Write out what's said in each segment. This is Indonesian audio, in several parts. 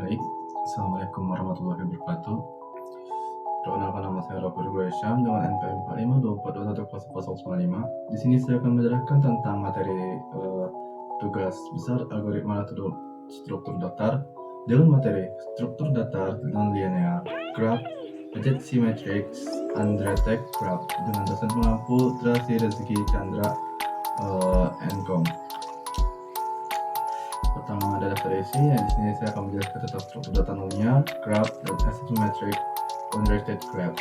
Baik, Assalamualaikum warahmatullahi wabarakatuh. Perkenalkan, nama saya Robert Gresham dengan NPM 4524210095. Di sini saya akan menjelaskan tentang materi tugas besar algoritma struktur datar dengan materi struktur datar non-linear, graph, adjacency matrix, undirected graph dengan dosen pengampu Trasi Rezeki Chandra Encom. Pertama ada daftar isi, yang di sini saya akan menjelaskan tentang struktur data nolnya, graph, dan adjacency matrix, undirected graph.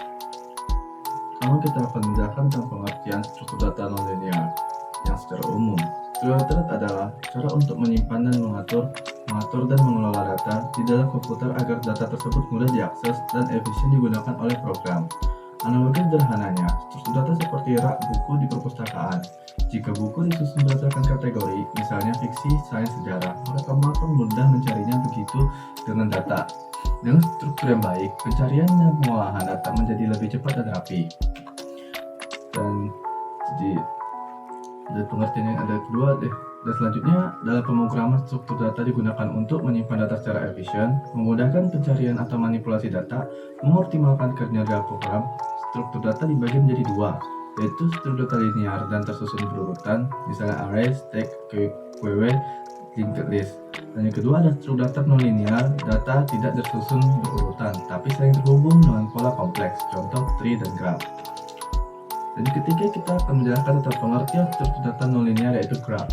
Pertama kita akan menjelaskan tentang pengertian struktur data nonlinear yang secara umum. Struktur data adalah cara untuk menyimpan dan mengatur dan mengelola data di dalam komputer agar data tersebut mudah diakses dan efisien digunakan oleh program. Analogi sederhananya, struktur data seperti rak buku di perpustakaan. Jika buku disusun berdasarkan kategori, misalnya fiksi, sains, sejarah, maka kamu akan mudah mencarinya. Begitu dengan data. Dengan struktur yang baik, pencarian dan pengolahan data menjadi lebih cepat dan rapi. Dan pengertian yang ada kedua deh. Dan selanjutnya, dalam pemrograman struktur data digunakan untuk menyimpan data secara efisien, memudahkan pencarian atau manipulasi data, mengoptimalkan kinerja program. Struktur data dibagi menjadi dua, yaitu struktur data linear dan tersusun berurutan, misalnya array, stack, QW, linked list. Dan yang kedua ada struktur data nonlinear, data tidak tersusun berurutan, tapi saling terhubung dengan pola kompleks, contoh tree dan graph. Dan ketiga kita akan menjelaskan tentang pengertian struktur data nonlinear, yaitu graph.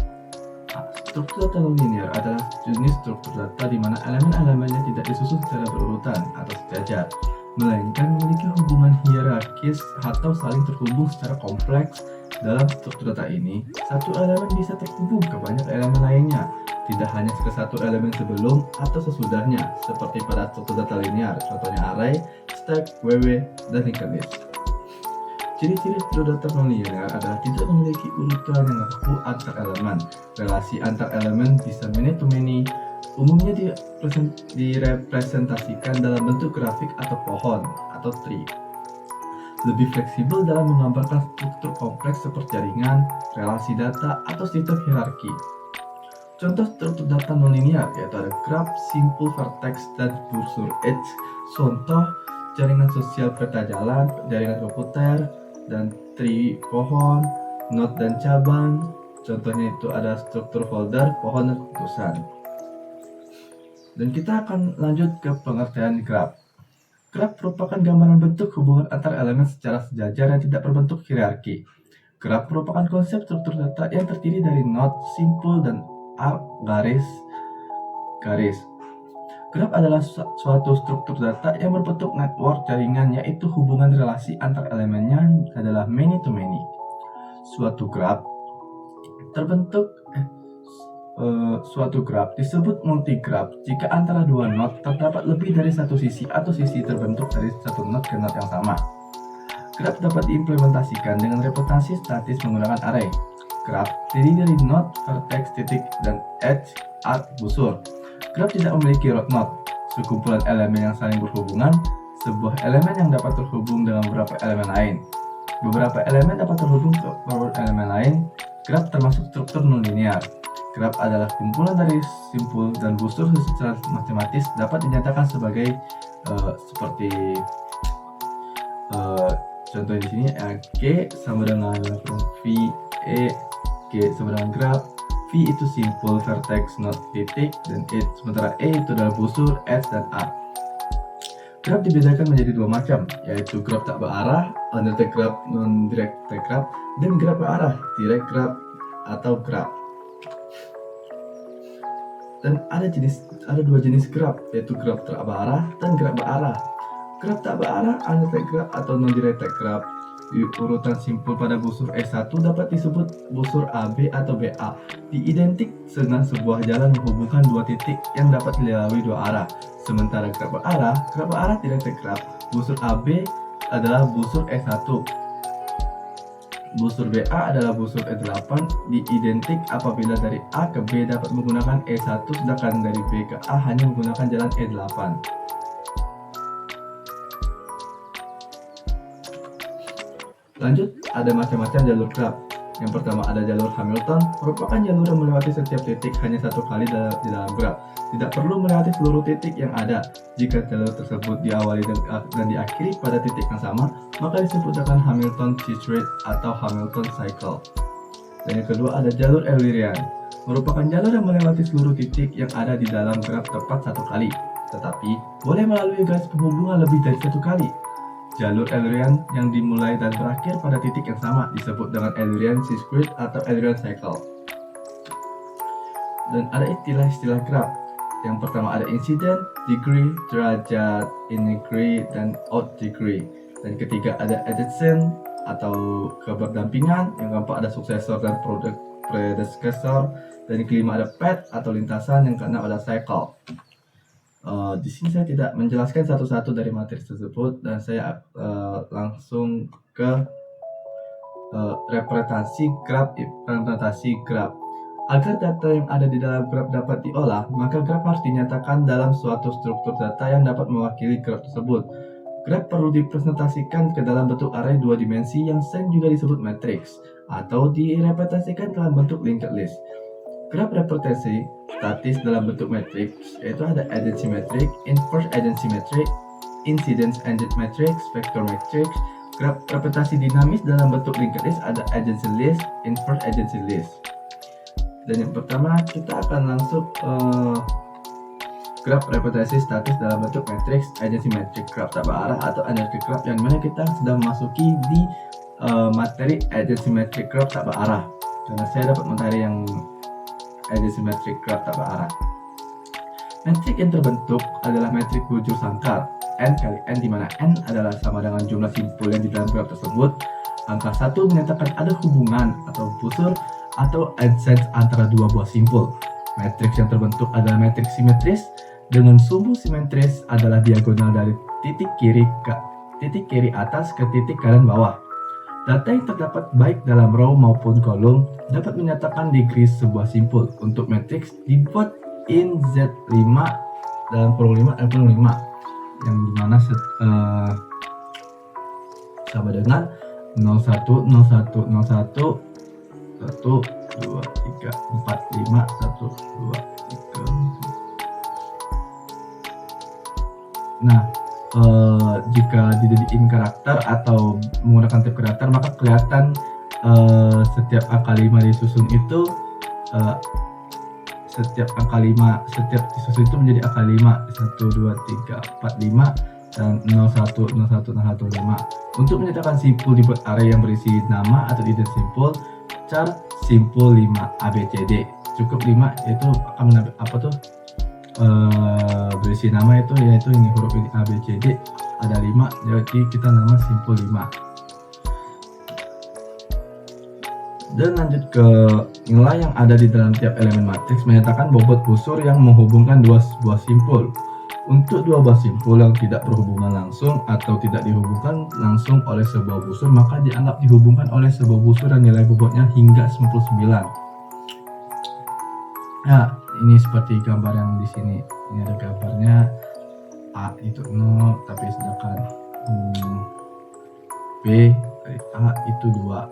Struktur data nonlinear adalah jenis struktur data di mana elemen-elemennya tidak disusun secara berurutan atau sejajar, melainkan memiliki hubungan hierarkis atau saling terhubung secara kompleks. Dalam struktur data ini, satu elemen bisa terhubung ke banyak elemen lainnya, tidak hanya ke satu elemen sebelum atau sesudahnya, seperti pada struktur data linear, contohnya array, stack, WW, dan linked list. Ciri-ciri struktur data nonlinear adalah tidak memiliki urutan yang kaku antar elemen. Relasi antar elemen bisa many-to-many, umumnya direpresentasikan dalam bentuk grafik atau pohon atau tree. Lebih fleksibel dalam menggambarkan struktur kompleks seperti jaringan, relasi data, atau sistem hierarki. Contoh struktur data nonlinear yaitu ada graph, simple vertex, dan cursor edge. Contoh jaringan sosial peta jalan, jaringan komputer, dan tree pohon, node dan cabang. Contohnya itu ada struktur folder, pohon, dan keputusan. Dan kita akan lanjut ke pengertian graph. Graph merupakan gambaran bentuk hubungan antar elemen secara sejajar yang tidak berbentuk hierarki. Graph merupakan konsep struktur data yang terdiri dari node, simpul, dan arc garis. Graph adalah suatu struktur data yang berbentuk network jaringan, yaitu hubungan relasi antar elemennya adalah many-to-many. Suatu graph disebut multigraph jika antara dua node terdapat lebih dari satu sisi atau sisi terbentuk dari satu node ke node yang sama. Graph dapat diimplementasikan dengan representasi statis menggunakan array. Graph terdiri dari node, vertex, titik, dan edge, arc, busur. Graph tidak memiliki root node, sekumpulan elemen yang saling berhubungan, sebuah elemen yang dapat terhubung dengan beberapa elemen lain. Beberapa elemen dapat terhubung ke beberapa elemen lain. Graph termasuk struktur nonlinear. Graph adalah kumpulan dari simpul dan busur secara matematis dapat dinyatakan sebagai seperti contoh di sini G sama dengan V, E, G sama dengan graph. V itu simpul, vertex, node, titik, dan edge. Sementara E itu adalah busur, edge, dan arc. Graph dibedakan menjadi dua macam, yaitu graph tak berarah, undirected graph, non-directed graph, dan graph berarah, direct graph atau graph. Dan ada dua jenis graph, yaitu graph tak berarah dan graph berarah. Graph tak berarah, undirected graph atau non-directed graph, di urutan simpul pada busur S1 dapat disebut busur AB atau BA. Diidentik dengan sebuah jalan menghubungkan dua titik yang dapat dilalui dua arah. Sementara graph berarah directed graph, busur AB adalah busur S1. Busur BA adalah busur E8. Diidentik apabila dari A ke B dapat menggunakan E1, sedangkan dari B ke A hanya menggunakan jalan E8. Lanjut, ada macam-macam jalur graph. Yang pertama ada jalur Hamilton, merupakan jalur yang melewati setiap titik hanya satu kali di dalam graf. Tidak perlu melewati seluruh titik yang ada. Jika jalur tersebut diawali dan diakhiri pada titik yang sama, maka disebut dengan Hamilton C-Trade atau Hamilton Cycle. Dan yang kedua ada jalur Eulerian, merupakan jalur yang melewati seluruh titik yang ada di dalam graf tepat satu kali, tetapi boleh melalui garis penghubungan lebih dari satu kali. Jalur Eulerian yang dimulai dan berakhir pada titik yang sama disebut dengan Eulerian C-Squared atau Eulerian Cycle. Dan ada istilah-istilah graf. Yang pertama ada incident, degree, derajat, in degree, dan out degree. Dan ketiga ada adjacent atau keberdampingan. Yang keempat ada successor dan predecessor. Dan yang kelima ada path atau lintasan. Yang keenam ada cycle. Di sini saya tidak menjelaskan satu-satu dari materi tersebut dan saya langsung ke representasi graf. Agar data yang ada di dalam graf dapat diolah, maka graf harus dinyatakan dalam suatu struktur data yang dapat mewakili graf tersebut. Graf perlu dipresentasikan ke dalam bentuk array 2 dimensi yang sering juga disebut matriks, atau direpresentasikan dalam bentuk linked list. Graf representasi statis dalam bentuk matriks yaitu ada agency matrix, inverse agency matrix, incidence agent matrix, vector matrix. Graf representasi dinamis dalam bentuk linked list ada agency list, inverse agency list. Dan yang pertama kita akan langsung graf representasi statis dalam bentuk matrix agency matrix graf tak berarah atau anarchic graph, yang mana kita sudah memasuki di materi agency matrix graph tak berarah karena saya dapat materi yang agency matrix graph tak berarah. Metrik yang terbentuk adalah metrik bujur sangkar n kali n, di mana n adalah sama dengan jumlah simpul yang di dalam graf tersebut. Angka 1 menyatakan ada hubungan atau busur atau adsense antara dua buah simpul. Matriks yang terbentuk adalah matriks simetris dengan sumbu simetris adalah diagonal dari titik kiri atas ke titik kanan bawah. Data yang terdapat baik dalam row maupun kolom dapat menyatakan degree sebuah simpul. Untuk matriks dibuat in Z5 dalam kurung 5 yang dimana sama dengan 01 01 01 1 2 3 4 5 1 2 3. Nah, jika dijadiin karakter atau menggunakan tipe karakter, maka kelihatan setiap angka 5 disusun itu setiap disusun itu menjadi angka 5 1 2 3 4 5 dan 01 01 01 5. Untuk menyatakan simpul dibuat array yang berisi nama atau identitas simpul, char simpul 5 ABCD. Cukup 5 itu akan berisi nama itu yaitu ini huruf ini A B C D, ada 5, jadi kita nama simpul 5. Dan lanjut ke nilai yang ada di dalam tiap elemen matriks menyatakan bobot busur yang menghubungkan dua buah simpul. Untuk dua buah simpul yang tidak berhubungan langsung atau tidak dihubungkan langsung oleh sebuah busur, maka dianggap dihubungkan oleh sebuah busur dan nilai bobotnya hingga 99. Nah, ini seperti gambar yang di sini. Ini ada gambarnya A itu 0, tapi sedangkan B dari A itu 2.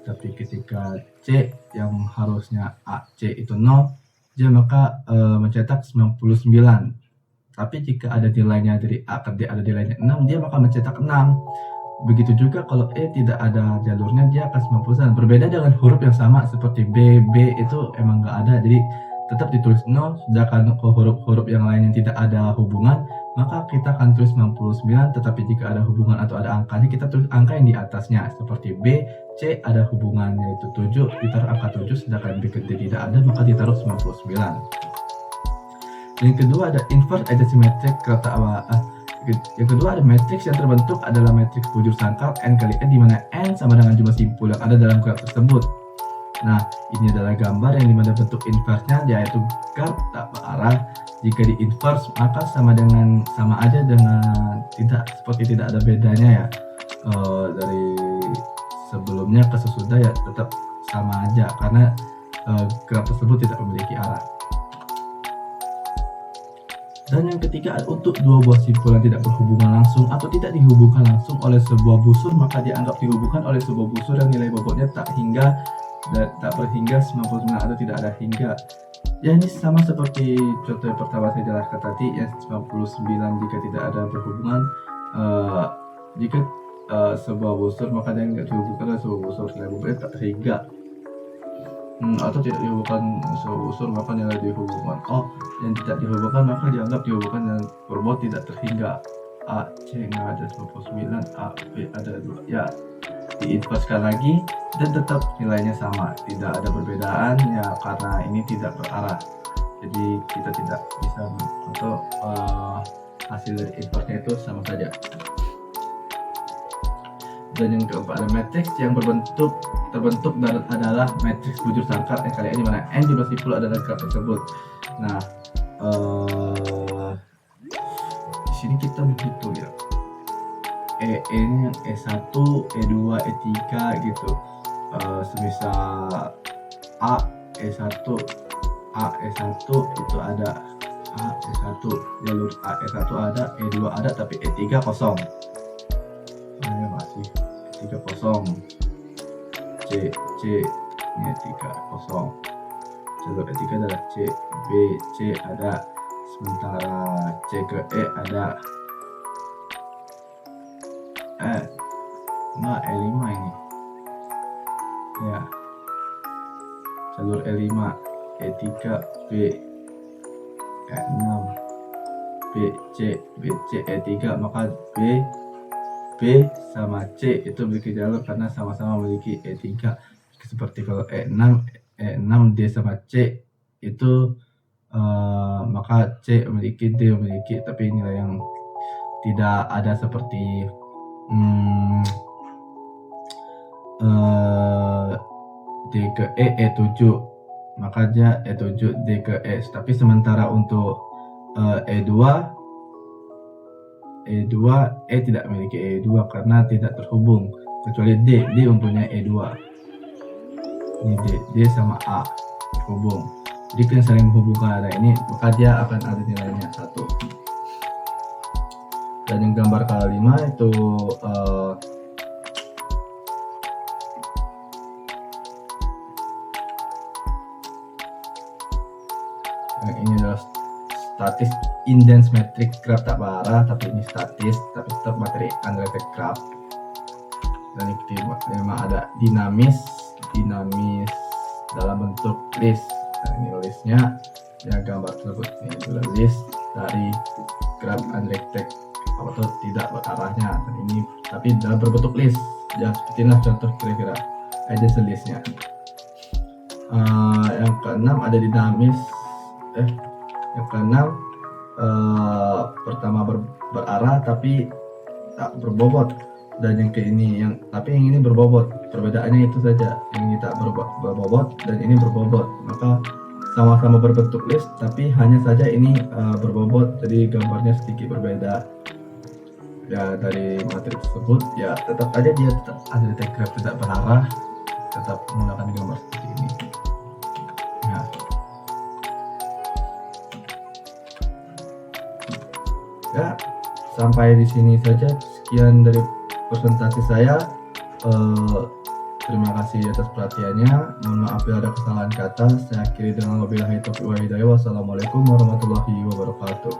Tapi ketika C yang harusnya AC itu 0, dia maka mencetak 99. Tapi jika ada nilainya dari A ke D ada nilainya 6, dia maka mencetak 6. Begitu juga kalau E tidak ada jalurnya, dia akan 99. Berbeda dengan huruf yang sama seperti B itu emang nggak ada, jadi tetap ditulis 0. Sedangkan huruf-huruf yang lain yang tidak ada hubungan, maka kita akan tulis 99. Tetapi jika ada hubungan atau ada angkanya, kita tulis angka yang di atasnya. Seperti B, C ada hubungannya yaitu 7, ditaruh angka 7. Sedangkan B ke D tidak ada, maka ditaruh 99. Yang kedua ada inverse agency matrix Yang kedua ada matriks yang terbentuk adalah matriks bujur sangkar n kali n, di mana n sama dengan jumlah simpul yang ada dalam graf tersebut. Nah, ini adalah gambar yang dimana bentuk inverse-nya yaitu graf tak berarah. Jika di inverse maka sama aja dengan seperti tidak ada bedanya ya. Dari sebelumnya ke sesudah ya tetap sama aja karena graf tersebut tidak memiliki arah. Dan yang ketiga, untuk dua buah simpul yang tidak berhubungan langsung atau tidak dihubungkan langsung oleh sebuah busur, maka dianggap dihubungkan oleh sebuah busur yang nilai bobotnya tak berhingga 99 atau tidak ada hingga. Ya, ini sama seperti contoh yang pertama saya jelaskan tadi, yang 99 jika tidak ada berhubungan. Jika sebuah busur, maka dia nggak dihubungkan oleh sebuah busur, nilai bobotnya tak terhingga. Atau tidak dihubungkan sebuah busur, maka nilai dihubungkan. Yang tidak dihubungkan maka dianggap dihubungkan dan berbobot tidak terhingga. A, C nggak ada 99, A, B ada 2. Ya, diinverskan lagi dan tetap nilainya sama, tidak ada perbedaan ya, karena ini tidak berarah. Jadi kita tidak bisa untuk hasil dari inversnya itu sama saja. Dan yang keempat, ada matriks yang terbentuk adalah matriks bujur sangkar yang kali ini mana n jumlah simpul adalah graf tersebut. Nah, di sini kita menghitung ya, ini yang E1, E2, E3 gitu. Semisal A E1 itu ada A E1, jalur A E1 ada, E2 ada, tapi E3 kosong. Ini masih E3 kosong. C ini E3 kosong. Jalur E3 adalah C, B, C ada, sementara C ke E ada. E5 ini ya, jalur E5, E3, B, E6, BC, E3, maka B sama C itu memiliki jalur karena sama-sama memiliki E3. Seperti kalau E6 D sama C itu maka C memiliki, D memiliki, tapi nilai yang tidak ada seperti D ke E, E7, maka dia E7, D ke E. Tapi sementara untuk E2 E tidak memiliki E2 karena tidak terhubung, kecuali D untungnya E2. Ini D sama A terhubung, jadi yang saling menghubungkan ada ini, maka dia akan ada nilainya 1. Dan yang gambar kelima itu yang ini adalah statis indens metrik graf tak berarah, tapi ini statis, tapi tetap materi unrelated graph. Dan yang kelima ada dinamis dalam bentuk list. Nah, ini listnya ya, gambar tersebut ini adalah list dari graf unrelated atau tidak berarahnya, dan ini tapi dalam berbentuk list ya, seperti inilah contoh kira-kira ada listnya. Yang keenam ada dinamis. Yang keenam pertama berarah tapi tak berbobot, dan yang yang ini berbobot. Perbedaannya itu saja, yang ini tak berbobot dan ini berbobot, maka sama-sama berbentuk list tapi hanya saja ini berbobot, jadi gambarnya sedikit berbeda ya. Dari materi tersebut ya, tetap aja dia tetap ada graf tidak berarah, tetap menggunakan gambar seperti ini ya. Ya, sampai di sini saja, sekian dari presentasi saya. Terima kasih atas perhatiannya. Mohon maaf bila ada kesalahan kata. Saya akhiri dengan wabillahi taufiq wal hidayah. Wassalamualaikum warahmatullahi wabarakatuh.